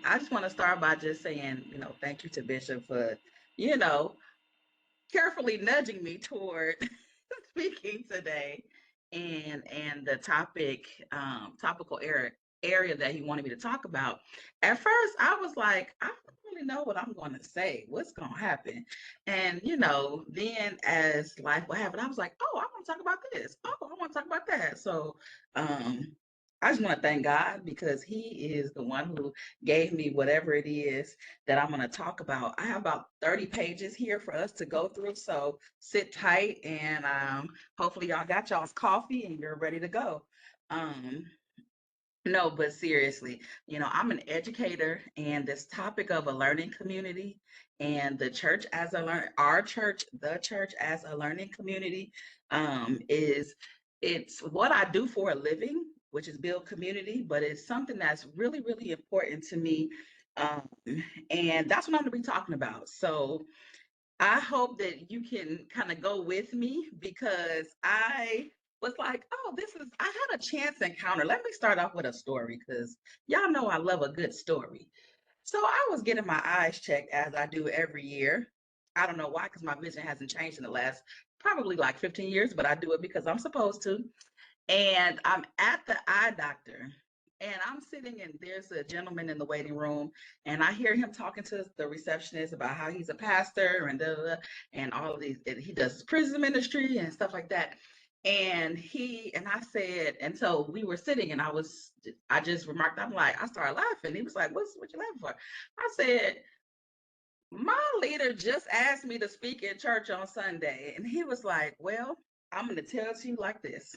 I just want to start by just saying, thank you to Bishop for, you know, carefully nudging me toward speaking today and the topical area that he wanted me to talk about. At first, I was like, I don't really know what I'm going to say. What's going to happen? And then as life would happen, I was like, oh, I want to talk about this. Oh, I want to talk about that. So, um, I just want to thank God because He is the one who gave me whatever it is that I'm going to talk about. I have about 30 pages here for us to go through. So sit tight and hopefully y'all got y'all's coffee and you're ready to go. Um, no, but seriously, I'm an educator and this topic of a learning community and our church, the church as a learning community, is it's what I do for a living, which is build community, but it's something that's really, really important to me. Um, and that's what I'm going to be talking about. So I hope that you can kind of go with me because I was like, oh, I had a chance encounter. Let me start off with a story because y'all know I love a good story. So I was getting my eyes checked as I do every year. I don't know why, because my vision hasn't changed in the last probably like 15 years, but I do it because I'm supposed to. And I'm at the eye doctor and I'm sitting and there's a gentleman in the waiting room and I hear him talking to the receptionist about how he's a pastor and and all of these, and he does his prison ministry and stuff like that. And I said, and so we were sitting and I just remarked, I started laughing. He was like, what you laughing for? I said, my leader just asked me to speak in church on Sunday. And he was like, well, I'm going to tell it to you like this.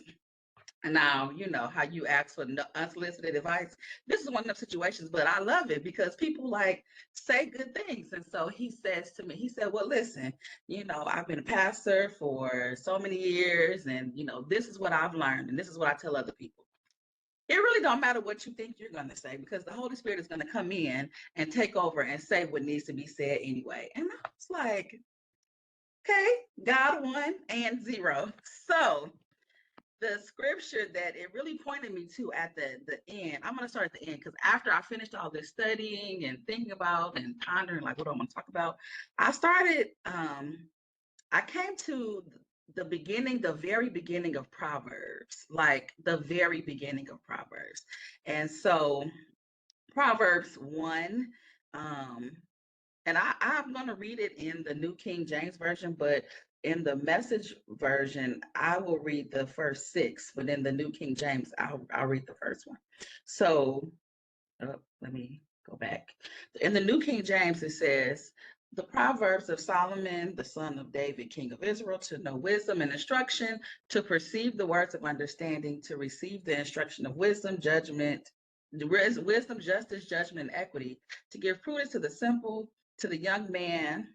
And now, you know how you ask for unsolicited advice. This is one of those situations, but I love it because people like say good things. And so he says to me, he said, well, listen, I've been a pastor for so many years and, this is what I've learned and this is what I tell other people. It really don't matter what you think you're going to say because the Holy Spirit is going to come in and take over and say what needs to be said anyway. And I was like, okay, God 1 and 0. So the scripture that it really pointed me to at the end, I'm going to start at the end because after I finished all this studying and thinking about and pondering like what I want to talk about, I started I came to the very beginning of Proverbs, like the very beginning of Proverbs. And so Proverbs 1, um and I'm going to read it in the New King James Version, but in the Message version, I will read the first 6, but in the New King James, I'll read the first one. So let me go back. In the New King James, it says, the Proverbs of Solomon, the son of David, king of Israel, to know wisdom and instruction, to perceive the words of understanding, to receive the instruction of wisdom, wisdom, justice, judgment, and equity, to give prudence to the simple, to the young man,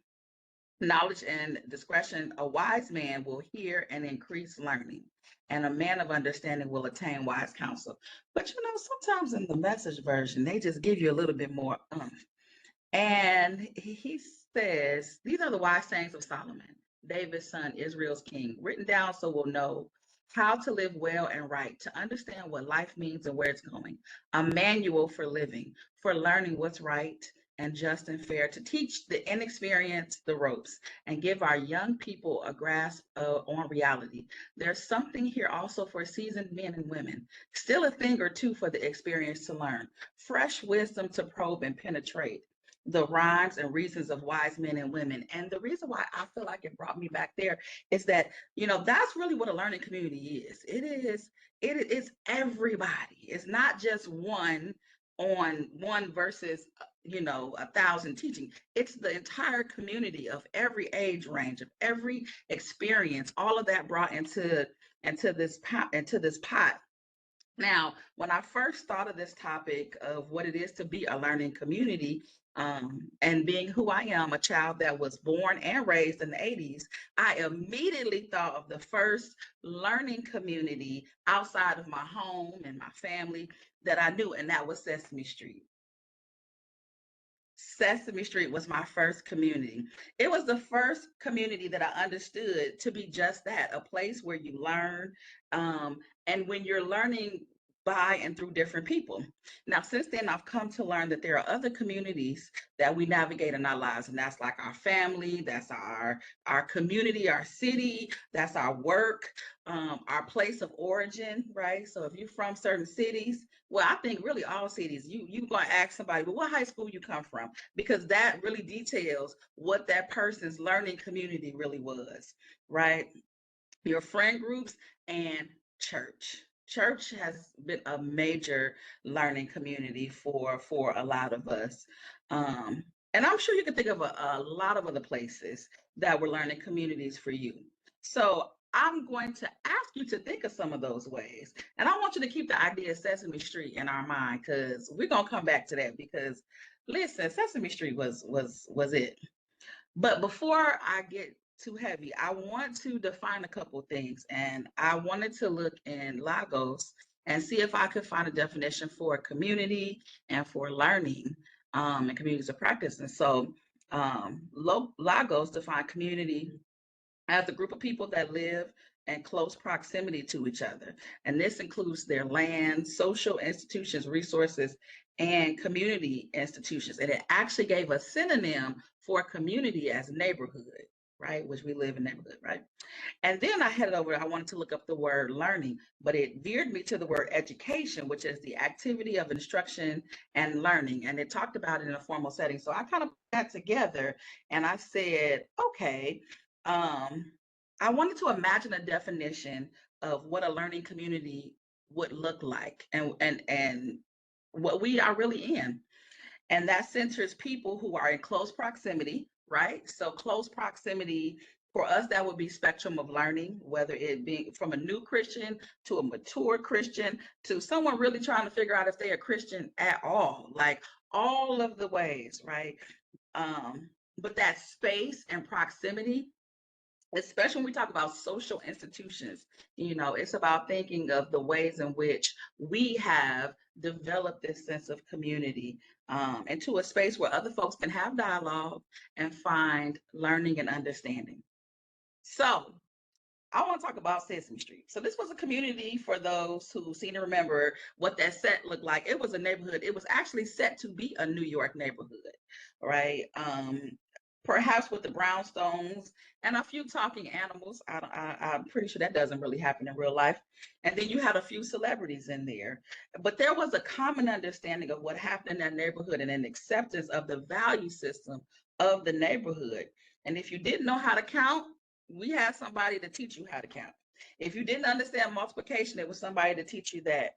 knowledge and discretion. A wise man will hear and increase learning, and a man of understanding will attain wise counsel. But sometimes in the Message version, they just give you a little bit more oomph. And he says, these are the wise sayings of Solomon, David's son, Israel's king, written down so we'll know how to live well and right, to understand what life means and where it's going. A manual for living, for learning what's right and just and fair, to teach the inexperienced the ropes and give our young people a grasp on reality. There's something here also for seasoned men and women, still a thing or two for the experienced to learn, fresh wisdom to probe and penetrate the rhymes and reasons of wise men and women. And the reason why I feel like it brought me back there is that, that's really what a learning community is. It is everybody. It's not just one versus, 1,000 teaching. It's the entire community of every age range, of every experience, all of that brought into this pot. Now, when I first thought of this topic of what it is to be a learning community, and being who I am, a child that was born and raised in the 80s, I immediately thought of the first learning community outside of my home and my family that I knew, and that was Sesame Street. Sesame Street was my first community. It was the first community that I understood to be just that, a place where you learn. And when you're learning by and through different people. Now, since then, I've come to learn that there are other communities that we navigate in our lives, and that's like our family, that's our community, our city, that's our work, our place of origin, right? So if you're from certain cities, well, I think really all cities, you gonna ask somebody, well, what high school you come from? Because that really details what that person's learning community really was, right? Your friend groups and church. Church has been a major learning community for a lot of us. Um, and I'm sure you can think of a lot of other places that were learning communities for you. So I'm going to ask you to think of some of those ways. And I want you to keep the idea of Sesame Street in our mind, because we're gonna come back to that, because listen, Sesame Street was it. But before I get too heavy, I want to define a couple things. And I wanted to look in Lagos and see if I could find a definition for community and for learning and communities of practice. And so Lagos define community as a group of people that live in close proximity to each other. And this includes their land, social institutions, resources, and community institutions. And it actually gave a synonym for community as neighborhood, right? Which we live in neighborhood, right? And then I headed over, I wanted to look up the word learning, but it veered me to the word education, which is the activity of instruction and learning. And it talked about it in a formal setting. So I kind of put that together and I said, okay, um, I wanted to imagine a definition of what a learning community would look like and what we are really in. And that centers people who are in close proximity, right? So close proximity for us, that would be spectrum of learning, whether it be from a new Christian to a mature Christian to someone really trying to figure out if they're a Christian at all, like all of the ways, right? But that space and proximity, especially when we talk about social institutions, it's about thinking of the ways in which we have developed this sense of community, into a space where other folks can have dialogue and find learning and understanding. So I want to talk about Sesame Street. So this was a community, for those who seem to remember what that set looked like. It was a neighborhood. It was actually set to be a New York neighborhood, right? Perhaps with the brownstones and a few talking animals. I'm pretty sure that doesn't really happen in real life. And then you had a few celebrities in there. But there was a common understanding of what happened in that neighborhood and an acceptance of the value system of the neighborhood. And if you didn't know how to count, we had somebody to teach you how to count. If you didn't understand multiplication, there was somebody to teach you that.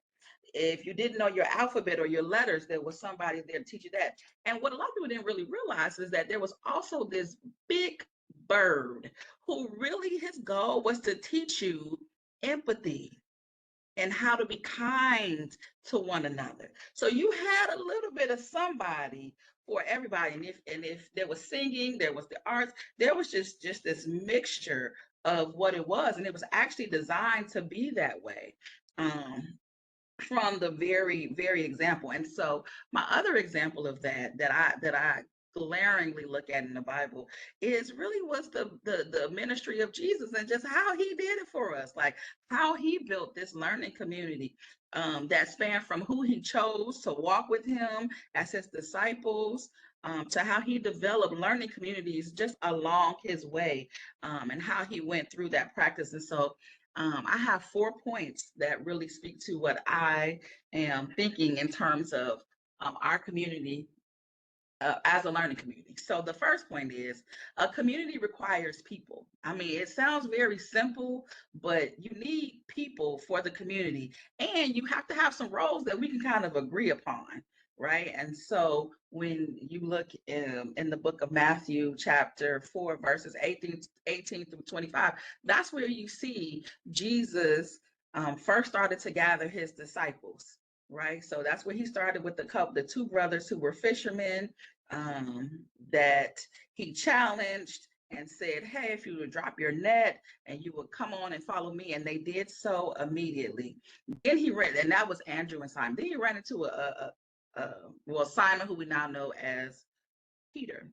If you didn't know your alphabet or your letters, there was somebody there to teach you that. And what a lot of people didn't really realize is that there was also this big bird who really his goal was to teach you empathy and how to be kind to one another. So you had a little bit of somebody for everybody. And if there was singing, there was the arts, there was just this mixture of what it was. And it was actually designed to be that way. From the very example. And so my other example of that I glaringly look at in the Bible is really was the ministry of Jesus and just how he did it for us, like how he built this learning community, that spanned from who he chose to walk with him as his disciples, to how he developed learning communities just along his way, and how he went through that practice. And so I have 4 points that really speak to what I am thinking in terms of our community, as a learning community. So the first point is a community requires people. I mean, it sounds very simple, but you need people for the community, and you have to have some roles that we can kind of agree upon, right? And so when you look in the book of Matthew, chapter 4, verses 18 through 25, that's where you see Jesus first started to gather his disciples, right? So that's where he started with the two brothers who were fishermen, that he challenged and said, hey, if you would drop your net and you would come on and follow me. And they did so immediately. Then he ran, and that was Andrew and Simon. Then he ran into well, Simon, who we now know as Peter.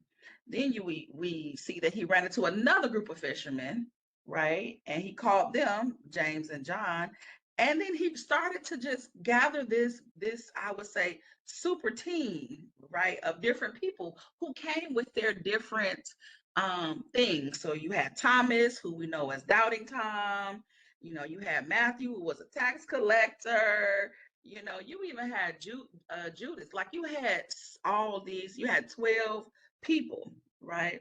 Then we see that he ran into another group of fishermen, right? And he called them James and John. And then he started to just gather this I would say super team, right, of different people who came with their different things. So you had Thomas, who we know as Doubting Tom. You had Matthew, who was a tax collector. You even had Judas. Like you had all these. You had 12 people, right?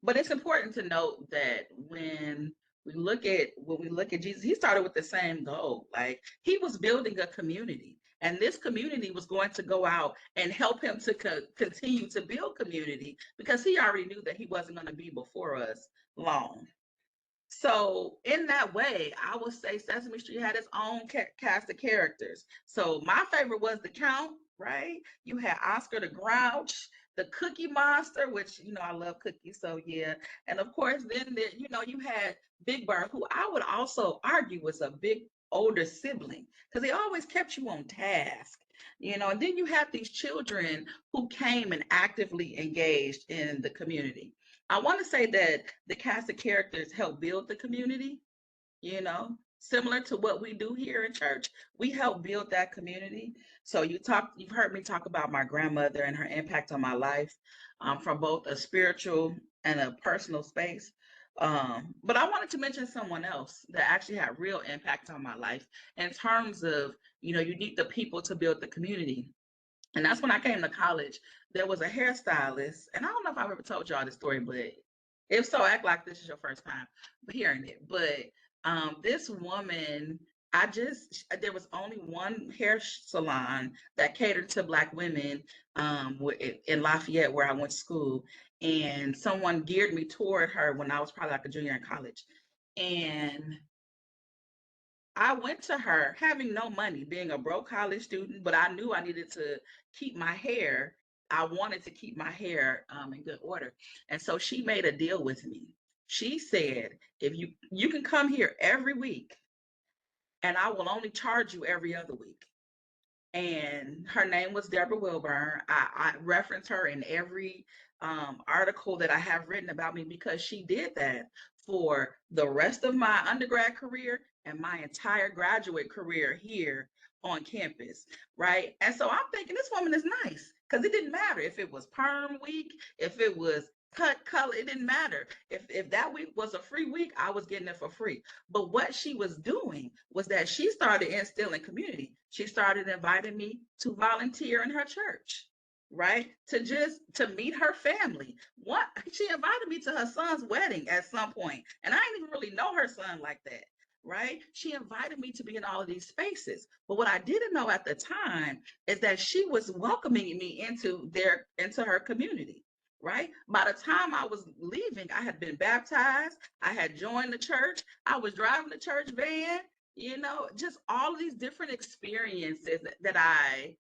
But it's important to note that when we look at Jesus, he started with the same goal. Like he was building a community, and this community was going to go out and help him to continue to build community because he already knew that he wasn't going to be before us long. So in that way, I would say Sesame Street had its own cast of characters. So my favorite was the Count, right? You had Oscar the Grouch, the Cookie Monster, which I love cookies, so yeah. And of course, then you had Big Bird, who I would also argue was a big older sibling because he always kept you on task. And then you had these children who came and actively engaged in the community. I want to say that the cast of characters help build the community, similar to what we do here in church. We help build that community. So you've heard me talk about my grandmother and her impact on my life, from both a spiritual and a personal space. But I wanted to mention someone else that actually had real impact on my life in terms of, you need the people to build the community. And that's when I came to college. There was a hairstylist, and I don't know if I've ever told y'all this story, but if so, act like this is your first time hearing it. But this woman, there was only one hair salon that catered to Black women, in Lafayette, where I went to school. And someone geared me toward her when I was probably like a junior in college. And I went to her having no money, being a broke college student, but I knew I needed to keep my hair. I wanted to keep my hair in good order. And so she made a deal with me. She said, if you can come here every week and I will only charge you every other week. And her name was Deborah Wilburn. I reference her in every article that I have written about me because she did that for the rest of my undergrad career and my entire graduate career here on campus, right? And so I'm thinking this woman is nice because it didn't matter if it was perm week, if it was cut color, it didn't matter. If that week was a free week, I was getting it for free. But what she was doing was that she started instilling community. She started inviting me to volunteer in her church, right? To meet her family. What She invited me to her son's wedding at some point, and I didn't even really know her son like that. Right? She invited me to be in all of these spaces. But what I didn't know at the time is that she was welcoming me into her community. Right? By the time I was leaving, I had been baptized. I had joined the church. I was driving the church van. Just all of these different experiences that I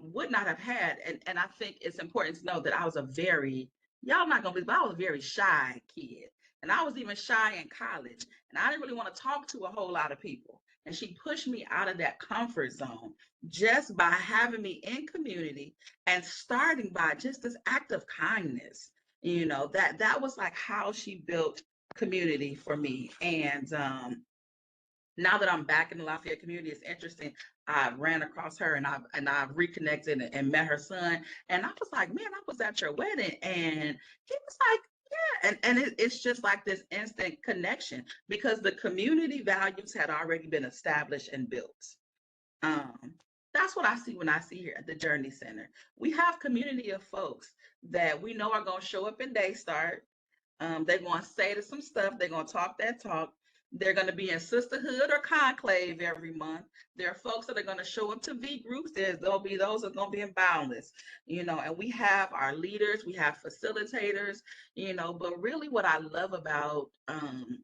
would not have had. And I think it's important to know that I was y'all not gonna believe, but I was a very shy kid. And I was even shy in college. And I didn't really want to talk to a whole lot of people. And she pushed me out of that comfort zone just by having me in community and starting by just this act of kindness. That was like how she built community for me. And now that I'm back in the Lafayette community, it's interesting. I ran across her and I've reconnected and met her son. And I was like, man, I was at your wedding. And he was like, yeah. It's just like this instant connection because the community values had already been established and built. Um, that's what I see when I see here at the Journey Center. We have community of folks that we know are going to show up in Daystart. They're going to say to some stuff. They're going to talk that talk. They're going to be in sisterhood or conclave every month. There are folks that are going to show up to V groups. There'll be those that are going to be in Boundless, and we have our leaders, we have facilitators, but really what I love about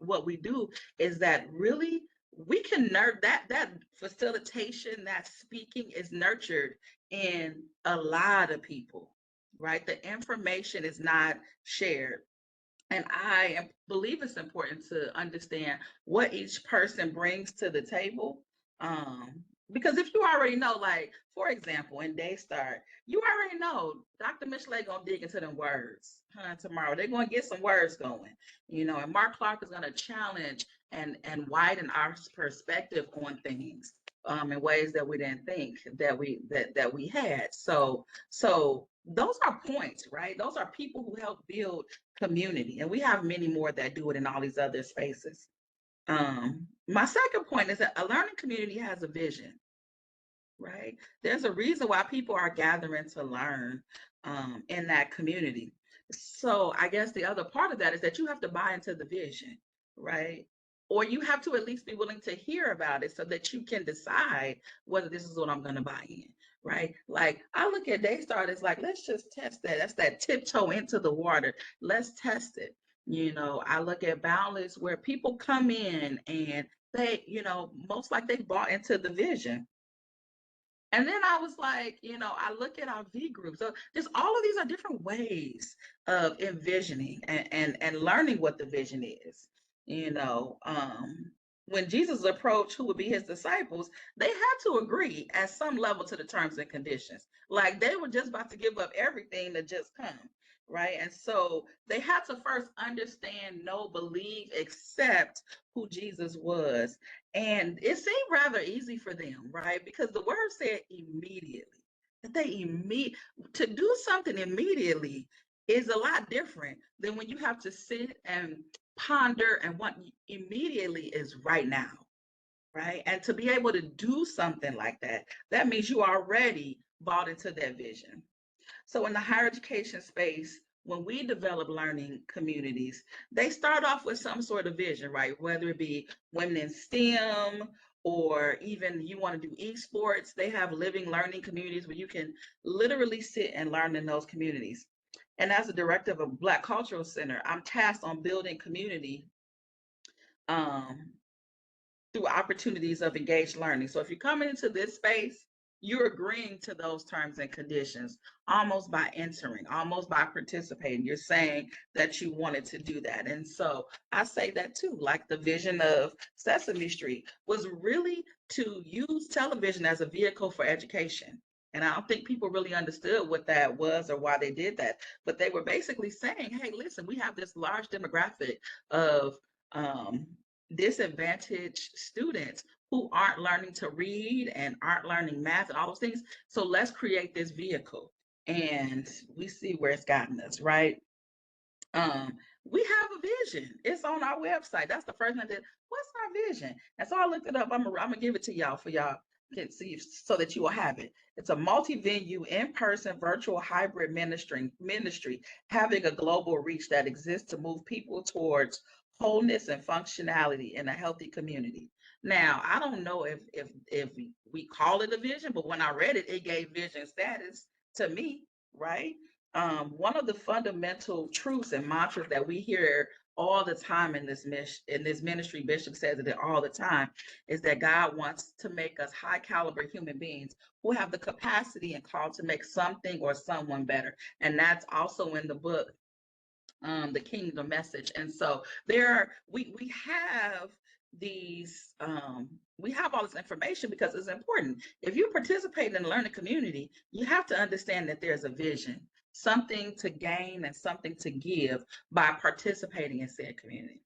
what we do is that really we can that facilitation, that speaking is nurtured in a lot of people, right? The information is not shared. And I believe it's important to understand what each person brings to the table. Because if you already know, like, for example, in Daystart, you already know Dr. Michelet gonna dig into them words tomorrow. They're gonna get some words going, and Mark Clark is gonna challenge and widen our perspective on things in ways that we didn't think that we had. So those are points, right? Those are people who help build community, and we have many more that do it in all these other spaces. My second point is that a learning community has a vision, right? There's a reason why people are gathering to learn in that community. So I guess the other part of that is that you have to buy into the vision, right? Or you have to at least be willing to hear about it so that you can decide whether this is what I'm going to buy in, right? Like I look at Daystar as like, let's just test that. That's that tiptoe into the water. Let's test it. I look at Boundless where people come in and they, most like they bought into the vision. And then I was like, I look at our V group. So just all of these are different ways of envisioning and learning what the vision is. You know, when Jesus approached who would be his disciples, they had to agree at some level to the terms and conditions. Like they were just about to give up everything to just come, right? And so they had to first understand, know, believe, accept who Jesus was. And it seemed rather easy for them, right? Because the word said immediately. That to do something immediately is a lot different than when you have to sit and ponder, and what immediately is right now, right? And to be able to do something like that, that means you already bought into that vision. So in the higher education space, when we develop learning communities, they start off with some sort of vision, right? Whether it be women in STEM, or even you want to do esports, they have living learning communities where you can literally sit and learn in those communities. And as a director of a Black Cultural Center, I'm tasked on building community um, through opportunities of engaged learning. So if you're coming into this space, you're agreeing to those terms and conditions almost by entering, almost by participating. You're saying that you wanted to do that. And so I say that too, like the vision of Sesame Street was really to use television as a vehicle for education. And I don't think people really understood what that was or why they did that. But they were basically saying, hey, listen, we have this large demographic of um, disadvantaged students who aren't learning to read and aren't learning math and all those things. So let's create this vehicle. And we see where it's gotten us, right? We have a vision. It's on our website. That's the first thing I did. What's our vision? And so I looked it up. I'm gonna give it to y'all for y'all can see so that you will have it. It's a multi-venue, in-person, virtual, hybrid ministry having a global reach that exists to move people towards wholeness and functionality in a healthy community. Now, I don't know if we call it a vision, but when I read it, it gave vision status to me, right? One of the fundamental truths and mantras that we hear all the time in this ministry, Bishop says it all the time, is that God wants to make us high caliber human beings who have the capacity and call to make something or someone better. And that's also in the book, the Kingdom Message. And so we have these we have all this information because it's important. If you participate in a learning community, you have to understand that there's a vision, something to gain and something to give by participating in said community.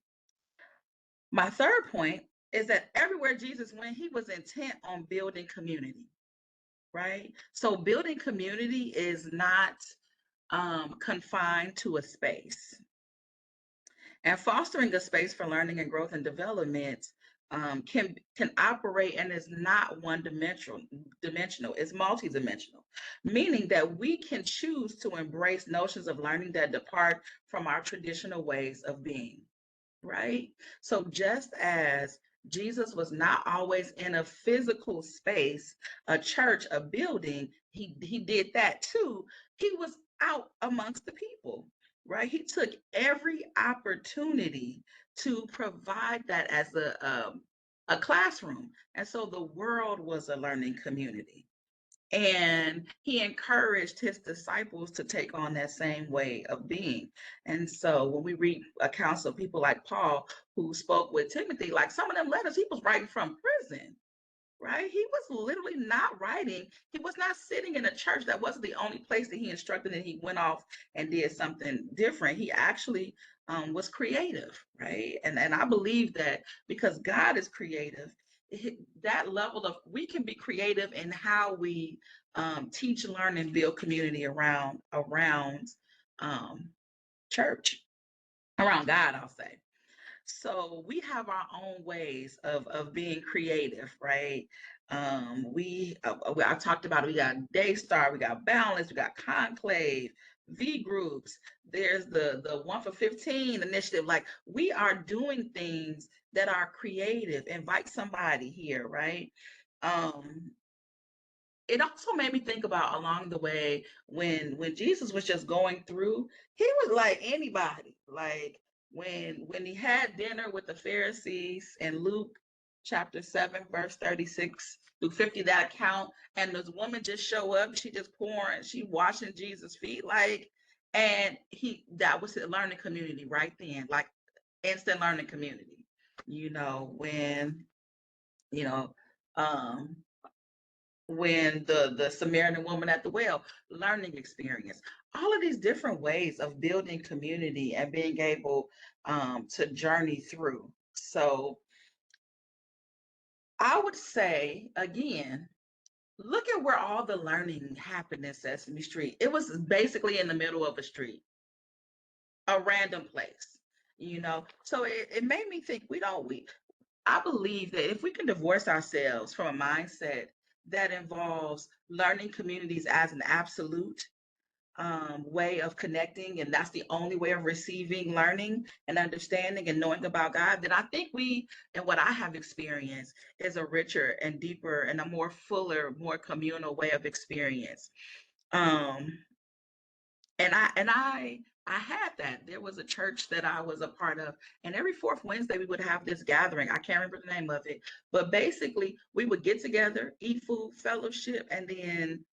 My third point is that everywhere Jesus went, he was intent on building community, right? So building community is not confined to a space. And fostering a space for learning and growth and development can operate and is not one dimensional. It's multidimensional, meaning that we can choose to embrace notions of learning that depart from our traditional ways of being, right? So just as Jesus was not always in a physical space, a church, a building, he did that too. He was out amongst the people, right? He took every opportunity to provide that as a classroom. And so the world was a learning community. And he encouraged his disciples to take on that same way of being. And so when we read accounts of people like Paul, who spoke with Timothy, like some of them letters, he was writing from prison, right? He was literally not writing. He was not sitting in a church. That wasn't the only place that he instructed, and he went off and did something different. He actually was creative, right? And I believe that because God is creative, that level of we can be creative in how we teach, learn, and build community around um, church, around God, I'll say. So we have our own ways of being creative, right? I talked about it. We got Daystar, we got Balance, we got Conclave, V groups. There's the 1 for 15 initiative. Like we are doing things that are creative. Invite somebody here, right? Um, it also made me think about along the way when Jesus was just going through, he was like anybody. Like when he had dinner with the Pharisees in Luke chapter 7, verse 36 through 50, that account, and this woman just show up, she just pouring, she washing Jesus' feet, like, and he that was the learning community right then, like instant learning community. When you know, um when the Samaritan woman at the well, learning experience, all of these different ways of building community and being able to journey through. So I would say again, look at where all the learning happened in Sesame Street. It was basically in the middle of a street, a random place, So it made me think I believe that if we can divorce ourselves from a mindset that involves learning communities as an absolute way of connecting, and that's the only way of receiving learning and understanding and knowing about God, then I think and what I have experienced is a richer and deeper and a more fuller, more communal way of experience. Um, and I had that. There was a church that I was a part of, and every fourth Wednesday we would have this gathering. I can't remember the name of it, but basically we would get together, eat food, fellowship, and then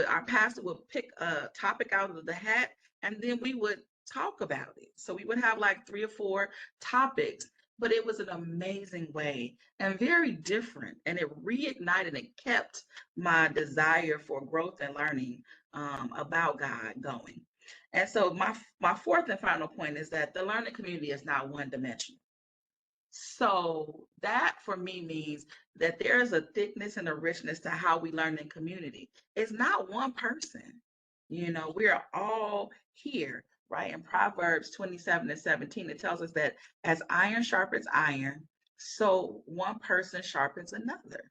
our pastor would pick a topic out of the hat, and then we would talk about it. So we would have like 3 or 4 topics, but it was an amazing way and very different, and it reignited and kept my desire for growth and learning about God going. And so my fourth and final point is that the learning community is not one dimensional. So that for me means that there is a thickness and a richness to how we learn in community. It's not one person. We are all here, right? In Proverbs 27:17, it tells us that as iron sharpens iron, so one person sharpens another.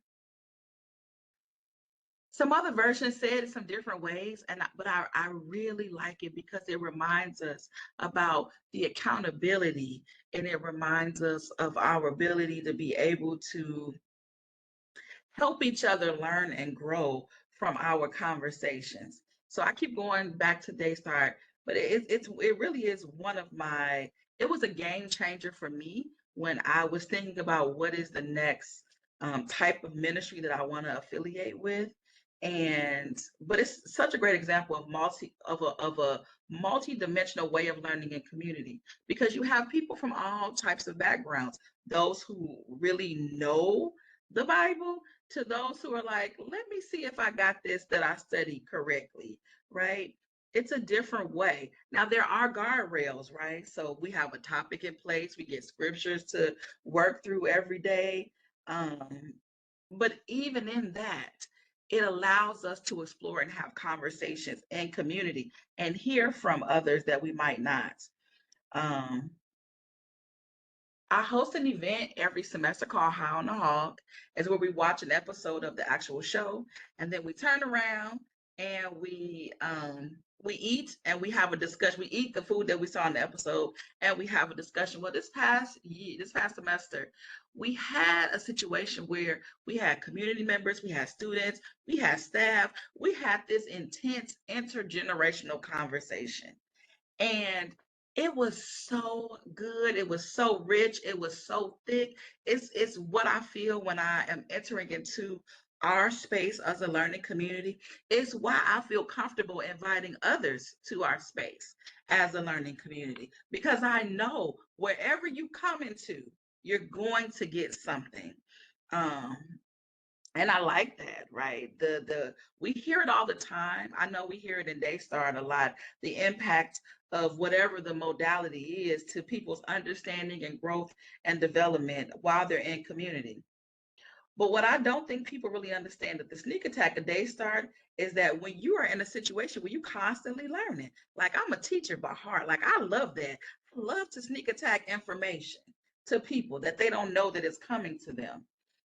Some other versions say it in some different ways, but I really like it because it reminds us about the accountability, and it reminds us of our ability to be able to help each other learn and grow from our conversations. So I keep going back to Daystar, but it really is it was a game changer for me when I was thinking about what is the next type of ministry that I want to affiliate with. But it's such a great example of a multi-dimensional way of learning in community, because you have people from all types of backgrounds, those who really know the Bible to those who are like, let me see if I got this that I studied correctly, right? It's a different way. Now, there are guardrails, right? So we have a topic in place, we get scriptures to work through every day. But even in that, it allows us to explore and have conversations in community and hear from others that we might not. Um, I host an event every semester called High on the Hog. It's where we watch an episode of the actual show, and then we turn around and we eat and we have a discussion. We eat the food that we saw in the episode, and we have a discussion. Well, this past semester, we had a situation where we had community members, we had students, we had staff, we had this intense intergenerational conversation. And it was so good. It was so rich. It was so thick. It's what I feel when I am entering into our space as a learning community. It's why I feel comfortable inviting others to our space as a learning community, because I know wherever you come into, you're going to get something. Um, And I like that, right? The we hear it all the time. I know we hear it in Daystart a lot. The impact of whatever the modality is to people's understanding and growth and development while they're in community. But what I don't think people really understand that the sneak attack a Daystart is that when you are in a situation where you constantly learning, like I'm a teacher by heart, like I love that. I love to sneak attack information to people that they don't know that it's coming to them,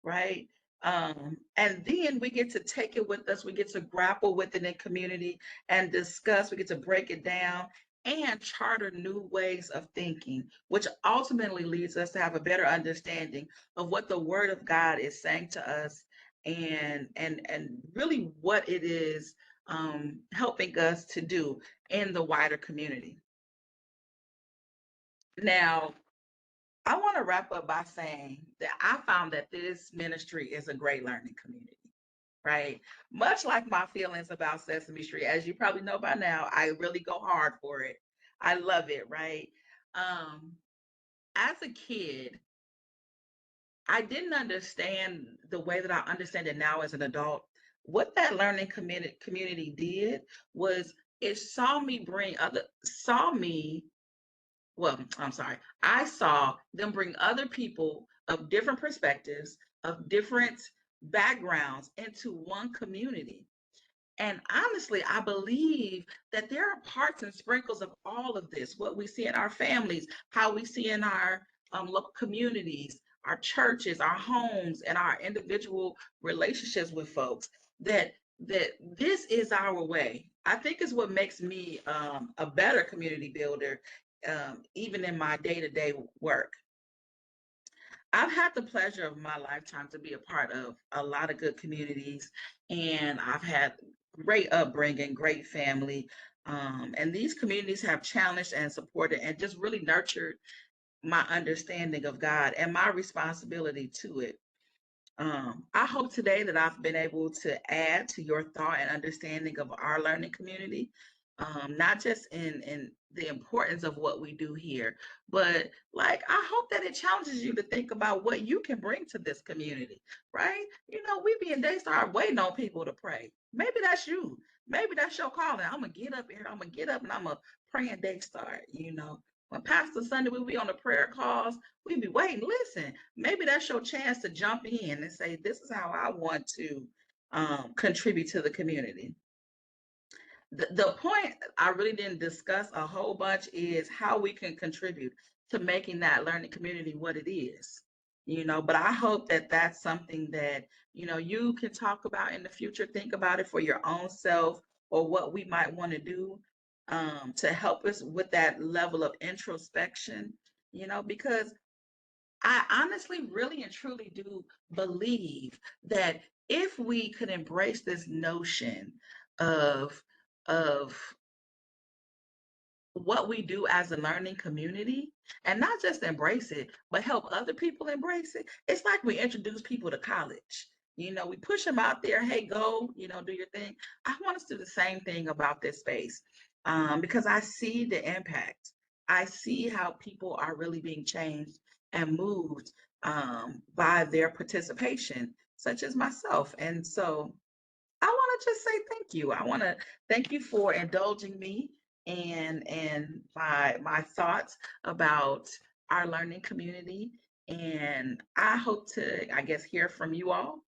right? And then we get to take it with us. We get to grapple with it in community and discuss. We get to break it down and charter new ways of thinking, which ultimately leads us to have a better understanding of what the Word of God is saying to us, and really what it is helping us to do in the wider community. Now, I want to wrap up by saying that I found that this ministry is a great learning community, right? Much like my feelings about Sesame Street, as you probably know by now, I really go hard for it. I love it, right? Um, as a kid, I didn't understand the way that I understand it now as an adult. What that learning community did was it saw me, well, I'm sorry, I saw them bring other people of different perspectives, of different backgrounds into one community. And honestly, I believe that there are parts and sprinkles of all of this, what we see in our families, how we see in our local communities, our churches, our homes, and our individual relationships with folks, that this is our way. I think is what makes me a better community builder, even in my day-to-day work. I've had the pleasure of my lifetime to be a part of a lot of good communities, and I've had great upbringing, great family. And these communities have challenged and supported and just really nurtured my understanding of God and my responsibility to it. I hope today that I've been able to add to your thought and understanding of our learning community, not just in the importance of what we do here, but like I hope that it challenges you to think about what you can bring to this community, right? You know, we be in Daystar waiting on people to pray. Maybe that's you. Maybe that's your calling. I'm gonna get up here. I'm gonna get up and I'm gonna pray in Daystar. You know, when Pastor Sunday we be on the prayer calls, we be waiting. Listen, maybe that's your chance to jump in and say, this is how I want to contribute to the community. The point I really didn't discuss a whole bunch is how we can contribute to making that learning community what it is. You know, but I hope that that's something that, you know, you can talk about in the future, think about it for your own self or what we might want to do to help us with that level of introspection, you know, because I honestly, really and truly do believe that if we could embrace this notion of of what we do as a learning community and not just embrace it, but help other people embrace it. It's like we introduce people to college. You know, we push them out there, hey, go, you know, do your thing. I want us to do the same thing about this space because I see the impact. I see how people are really being changed and moved by their participation, such as myself. And so I want to just say thank you. I want to thank you for indulging me and my thoughts about our learning community. And I hope to, I guess, hear from you all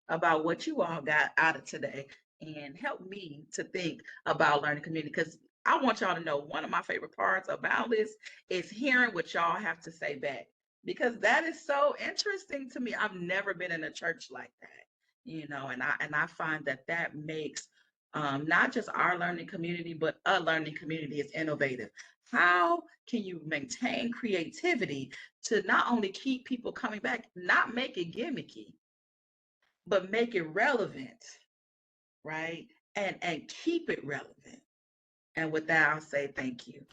about what you all got out of today and help me to think about learning community because I want y'all to know one of my favorite parts about this is hearing what y'all have to say back because that is so interesting to me. I've never been in a church like that, you know, and I find that that makes not just our learning community, but a learning community is innovative. How can you maintain creativity to not only keep people coming back, not make it gimmicky, but make it relevant, right? And keep it relevant. And with that, I'll say thank you.